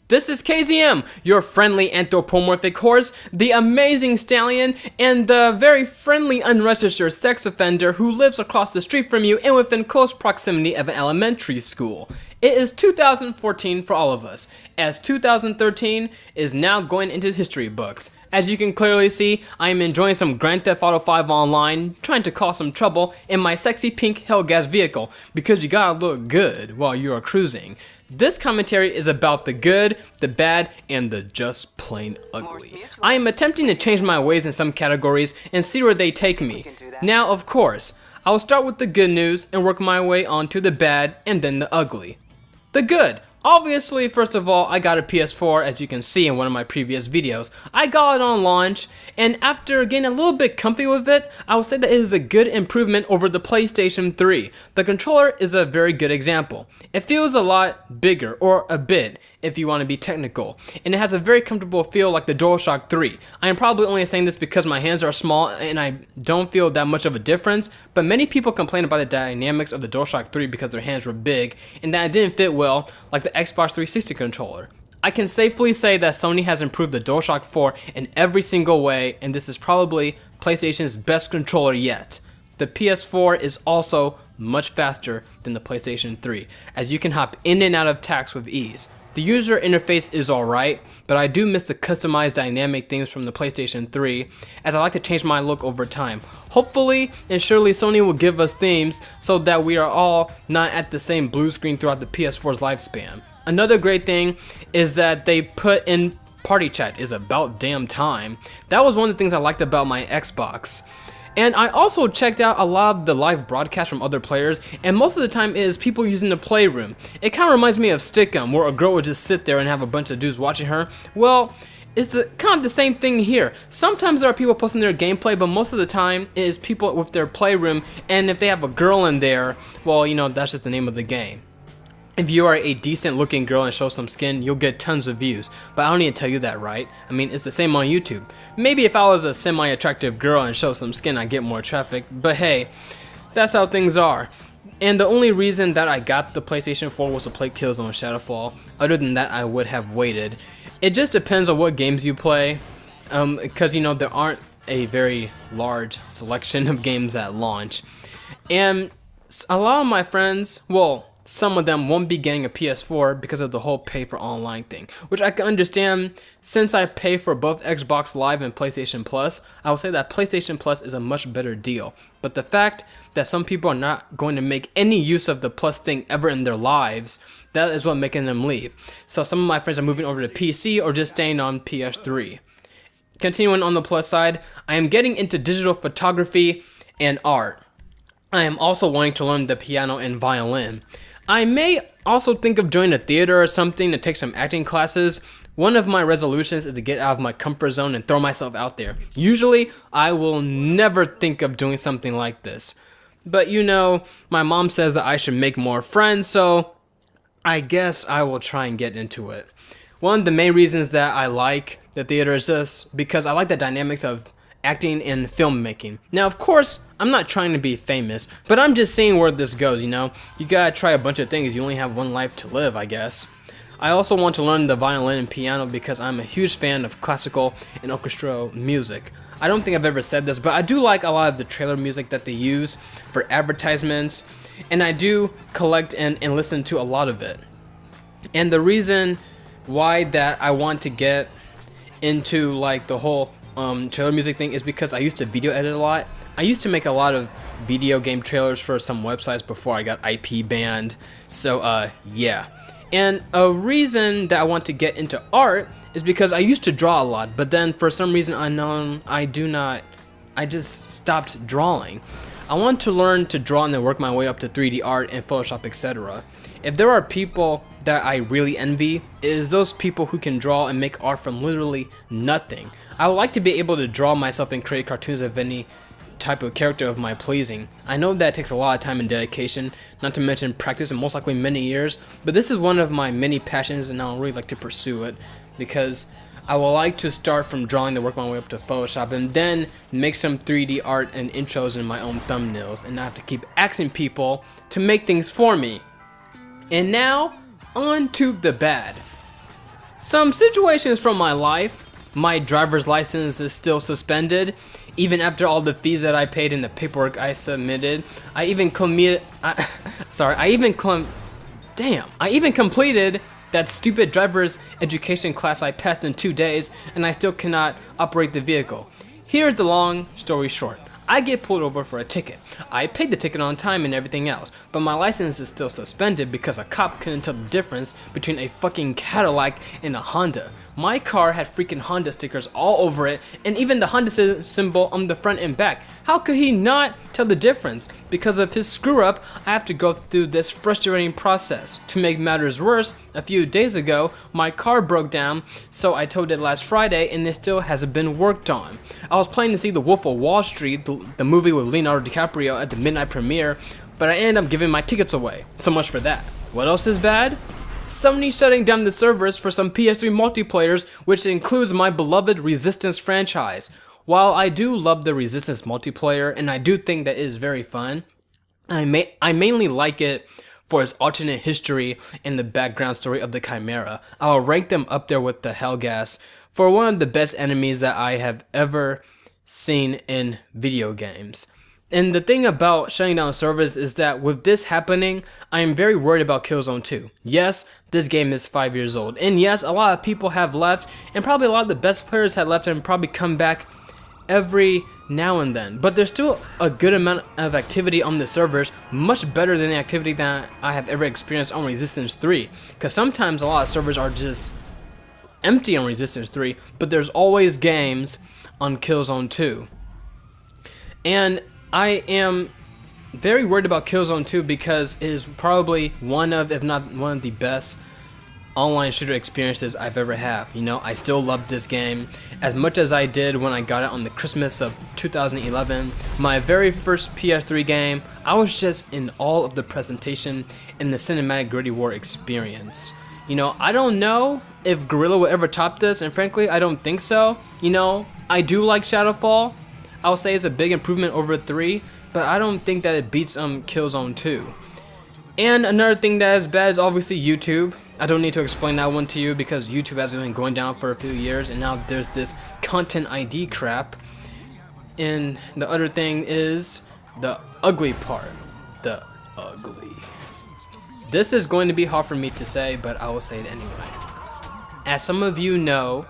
This is KZM, your friendly anthropomorphic horse, the amazing stallion, and the very friendly unregistered sex offender who lives across the street from you and within close proximity of an elementary school. It is 2014 for all of us, as 2013 is now going into history books. As you can clearly see, I am enjoying some Grand Theft Auto 5 online, trying to cause some trouble in my sexy pink Hellgas vehicle, because you gotta look good while you are cruising. This commentary is about the good, the bad, and the just plain ugly. I am attempting to change my ways in some categories and see where they take me. Now, of course, I will start with the good news and work my way on to the bad and then the ugly. The good. Obviously, first of all, I got a PS4, as you can see in one of my previous videos. I got it on launch, and after getting a little bit comfy with it, I would say that it is a good improvement over the PlayStation 3. The controller is a very good example. It feels a lot bigger, or a bit, if you want to be technical, and it has a very comfortable feel like the DualShock 3. I am probably only saying this because my hands are small and I don't feel that much of a difference, but many people complain about the dynamics of the DualShock 3 because their hands were big and that it didn't fit well like the Xbox 360 controller. I can safely say that Sony has improved the DualShock 4 in every single way, and this is probably PlayStation's best controller yet. The PS4 is also much faster than the PlayStation 3, as you can hop in and out of tacks with ease. The user interface is alright, but I do miss the customized dynamic themes from the PlayStation 3, as I like to change my look over time. Hopefully and surely Sony will give us themes so that we are all not at the same blue screen throughout the PS4's lifespan. Another great thing is that they put in party chat. Is about damn time. That was one of the things I liked about my Xbox. And I also checked out a lot of the live broadcasts from other players, and most of the time it is people using the playroom. It kind of reminds me of Stickum, where a girl would just sit there and have a bunch of dudes watching her. Well, it's kind of the same thing here. Sometimes there are people posting their gameplay, but most of the time it is people with their playroom, and if they have a girl in there, well, you know, that's just the name of the game. If you are a decent looking girl and show some skin, you'll get tons of views. But I don't need to tell you that, right? I mean, it's the same on YouTube. Maybe if I was a semi-attractive girl and show some skin, I'd get more traffic. But hey, that's how things are. And the only reason that I got the PlayStation 4 was to play Killzone Shadowfall. Other than that, I would have waited. It just depends on what games you play. Because, you know, there aren't a very large selection of games at launch. And a lot of my friends, well, some of them won't be getting a PS4 because of the whole pay for online thing, which I can understand. Since I pay for both Xbox Live and PlayStation Plus, I would say that PlayStation Plus is a much better deal. But the fact that some people are not going to make any use of the Plus thing ever in their lives, that is what making them leave. So some of my friends are moving over to PC or just staying on PS3. Continuing on the plus side, I am getting into digital photography and art. I am also wanting to learn the piano and violin. I may also think of joining a theater or something to take some acting classes. One of my resolutions is to get out of my comfort zone and throw myself out there. Usually, I will never think of doing something like this. But you know, my mom says that I should make more friends, so I guess I will try and get into it. One of the main reasons that I like the theater is this, because I like the dynamics of acting and filmmaking. Now, of course, I'm not trying to be famous, but I'm just seeing where this goes, you know? You gotta try a bunch of things. You only have one life to live, I guess. I also want to learn the violin and piano because I'm a huge fan of classical and orchestral music. I don't think I've ever said this, but I do like a lot of the trailer music that they use for advertisements, and I do collect and listen to a lot of it. And the reason why that I want to get into like the whole trailer music thing is because I used to video edit a lot. I used to make a lot of video game trailers for some websites before I got IP banned. So yeah. And a reason that I want to get into art is because I used to draw a lot, but then for some reason unknown, I just stopped drawing. I want to learn to draw and then work my way up to 3D art and Photoshop, etc. If there are people that I really envy, it is those people who can draw and make art from literally nothing. I would like to be able to draw myself and create cartoons of any type of character of my pleasing. I know that takes a lot of time and dedication, not to mention practice and most likely many years, but this is one of my many passions and I would really like to pursue it because I would like to start from drawing to work my way up to Photoshop and then make some 3D art and intros in my own thumbnails and not have to keep asking people to make things for me. And now, on to the bad. Some situations from my life. My driver's license is still suspended, even after all the fees that I paid and the paperwork I submitted. I even completed that stupid driver's education class I passed in 2 days, and I still cannot operate the vehicle. Here's the long story short. I get pulled over for a ticket. I paid the ticket on time and everything else, but my license is still suspended because a cop couldn't tell the difference between a fucking Cadillac and a Honda. My car had freaking Honda stickers all over it, and even the Honda symbol on the front and back. How could he not tell the difference? Because of his screw up, I have to go through this frustrating process. To make matters worse, a few days ago, my car broke down, so I towed it last Friday, and it still hasn't been worked on. I was planning to see The Wolf of Wall Street, the movie with Leonardo DiCaprio, at the midnight premiere, but I ended up giving my tickets away. So much for that. What else is bad? Sony shutting down the servers for some PS3 multiplayers, which includes my beloved Resistance franchise. While I do love the Resistance multiplayer, and I do think that it is very fun, I mainly like it for its alternate history and the background story of the Chimera. I'll rank them up there with the Hellgas for one of the best enemies that I have ever seen in video games. And the thing about shutting down servers is that with this happening, I am very worried about Killzone 2. Yes, this game is 5 years old, and yes, a lot of people have left, and probably a lot of the best players have left and probably come back every now and then. But there's still a good amount of activity on the servers, much better than the activity that I have ever experienced on Resistance 3. Because sometimes a lot of servers are just empty on Resistance 3, but there's always games on Killzone 2. And I am very worried about Killzone 2 because it is probably one of, if not one of the best online shooter experiences I've ever had. You know, I still love this game as much as I did when I got it on the Christmas of 2011. My very first PS3 game, I was just in awe of the presentation and the cinematic gritty war experience. You know, I don't know if Guerrilla will ever top this, and frankly, I don't think so. You know, I do like Shadowfall. I'll say it's a big improvement over 3, but I don't think that it beats Killzone 2. And another thing that is bad is obviously YouTube. I don't need to explain that one to you because YouTube has been going down for a few years, and now there's this content ID crap. And the other thing is the ugly part. The ugly. This is going to be hard for me to say, but I will say it anyway. As some of you know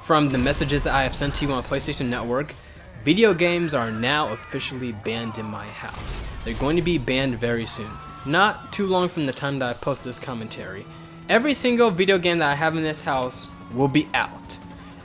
from the messages that I have sent to you on PlayStation Network, video games are now officially banned in my house. They're going to be banned very soon. Not too long from the time that I post this commentary. Every single video game that I have in this house will be out.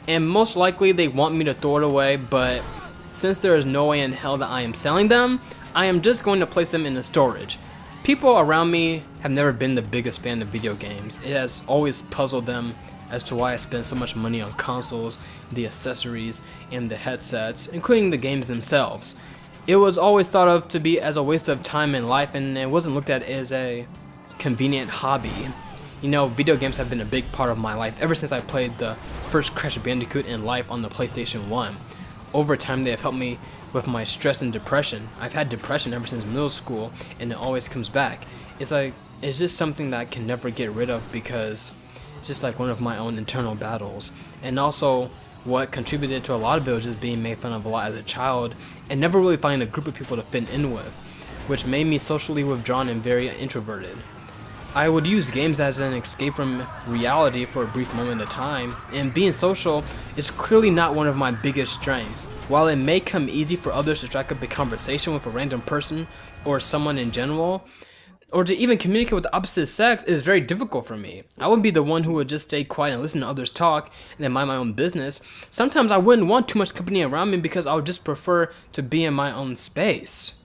And most likely they want me to throw it away, but since there is no way in hell that I am selling them, I am just going to place them in the storage. People around me have never been the biggest fan of video games. It has always puzzled them as to why I spend so much money on consoles, the accessories, and the headsets, including the games themselves. It was always thought of to be as a waste of time in life, and it wasn't looked at as a convenient hobby. You know, video games have been a big part of my life ever since I played the first Crash Bandicoot in life on the PlayStation 1. Over time, they have helped me with my stress and depression. I've had depression ever since middle school, and it always comes back. It's just something that I can never get rid of because it's just like one of my own internal battles. And also, what contributed to a lot of it was just being made fun of a lot as a child and never really finding a group of people to fit in with, which made me socially withdrawn and very introverted. I would use games as an escape from reality for a brief moment of time, and being social is clearly not one of my biggest strengths. While it may come easy for others to strike up a conversation with a random person or someone in general, or to even communicate with the opposite sex, is very difficult for me. I would be the one who would just stay quiet and listen to others talk and then mind my own business. Sometimes I wouldn't want too much company around me because I would just prefer to be in my own space.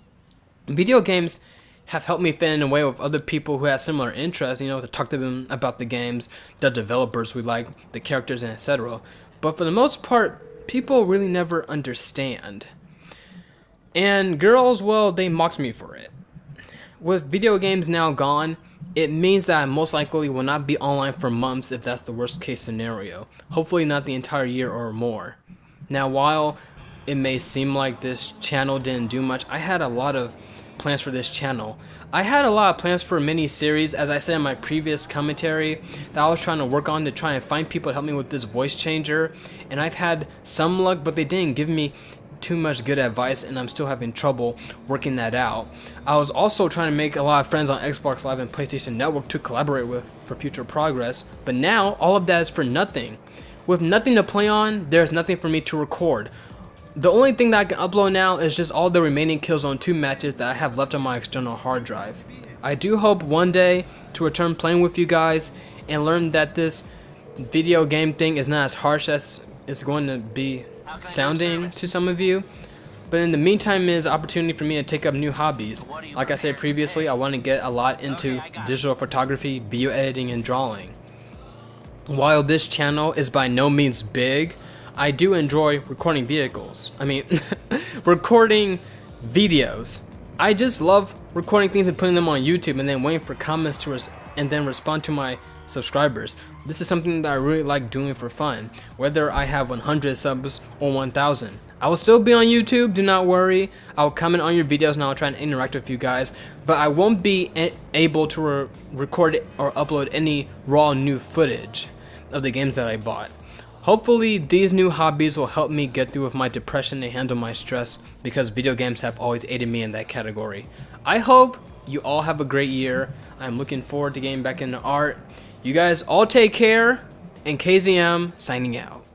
Video games have helped me fit in a way with other people who have similar interests, you know, to talk to them about the games, the developers we like, the characters, and etc. But for the most part, people really never understand. And girls, well, they mocked me for it. With video games now gone, it means that I most likely will not be online for months if that's the worst case scenario. Hopefully not the entire year or more. Now, while it may seem like this channel didn't do much, I had a lot of plans for this channel. I had a lot of plans for a mini series, as I said in my previous commentary, that I was trying to work on to try and find people to help me with this voice changer, and I've had some luck, but they didn't give me too much good advice, and I'm still having trouble working that out. I was also trying to make a lot of friends on Xbox Live and PlayStation Network to collaborate with for future progress, but now all of that is for nothing. With nothing to play on, there's nothing for me to record. The only thing that I can upload now is just all the remaining Killzone 2 matches that I have left on my external hard drive. I do hope one day to return playing with you guys and learn that this video game thing is not as harsh as it's going to be sounding to some of you. But in the meantime, is an opportunity for me to take up new hobbies. Like I said previously, I want to get a lot into digital photography, video editing, and drawing. While this channel is by no means big, I do enjoy recording recording videos. I just love recording things and putting them on YouTube and then waiting for comments and then respond to my subscribers. This is something that I really like doing for fun, whether I have 100 subs or 1,000. I will still be on YouTube, do not worry. I'll comment on your videos and I'll try and interact with you guys, but I won't be able to record or upload any raw new footage of the games that I bought. Hopefully these new hobbies will help me get through with my depression and handle my stress, because video games have always aided me in that category. I hope you all have a great year. I'm looking forward to getting back into art. You guys all take care, and KZM signing out.